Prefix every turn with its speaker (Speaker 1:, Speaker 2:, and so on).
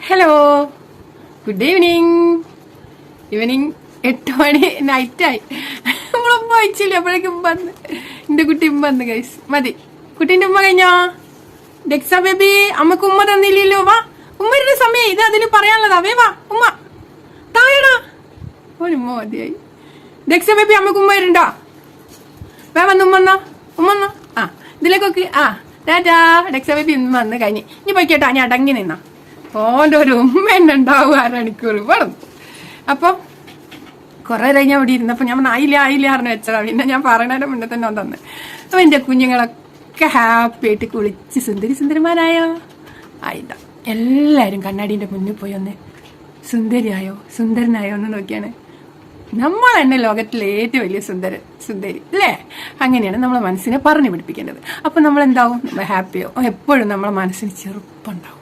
Speaker 1: Hello, good evening. 8 മണി നൈറ്റായി. നമ്മളുമ്മ വായിച്ചില്ല, അപ്പോഴേക്കും വന്ന് എന്റെ കുട്ടി ഉമ്മ വന്ന്. ഗൈസ് മതി, കുട്ടീന്റെ ഉമ്മ കഴിഞ്ഞോ? ഡെക്സ ബേബി, അമ്മക്ക് ഉമ്മ തന്നില്ലല്ലോ. വാ, ഉമ്മയുടെ സമയം ഇത് അതിന് പറയാനുള്ളതാ. വാ ഉമ്മ താഴെടാ. ഉമ്മ മതിയായി. ഡെക്സ ബേബി, അമ്മക്ക് ഉമ്മ വരുണ്ടോ? വന്ന് ഉമ്മ ആ ഇതിലേക്കൊക്കെ. ആ ടാറ്റാ. ഡെക്സ ബേബി ഉമ്മ വന്ന് കഴിഞ്ഞ് ഇനി പോയിക്കോട്ടാ. ഞാൻ അടങ്ങി നിന്നാ ഓൻ്റെ ഒരു ഉമ്മ എന്നെ ഉണ്ടാവും 1/2 മണിക്കൂർ വേണം. അപ്പൊ കുറെ കഴിഞ്ഞാൽ അവിടെ ഇരുന്നപ്പോ ഞാൻ ആയില്ല അറിഞ്ഞു വെച്ചതാ. പിന്നെ ഞാൻ പറയണതിന്റെ മുന്നേ തന്നെ തന്നെ. അപ്പൊ എന്റെ കുഞ്ഞുങ്ങളൊക്കെ ഹാപ്പി ആയിട്ട് കുളിച്ച് സുന്ദരിമാരായോ? ആയില്ല. എല്ലാരും കണ്ണാടിന്റെ മുന്നിൽ പോയി ഒന്ന് സുന്ദരിയായോ സുന്ദരനായോ എന്ന് നോക്കിയാണ്. നമ്മൾ തന്നെ ലോകത്തിലെ ഏറ്റവും വലിയ സുന്ദരി അല്ലേ? അങ്ങനെയാണ് നമ്മളെ മനസ്സിനെ പറഞ്ഞു പിടിപ്പിക്കേണ്ടത്. അപ്പൊ നമ്മൾ എന്താവും? നമ്മൾ ഹാപ്പിയോ? എപ്പോഴും നമ്മളെ മനസ്സിന് ചെറുപ്പുണ്ടാവും.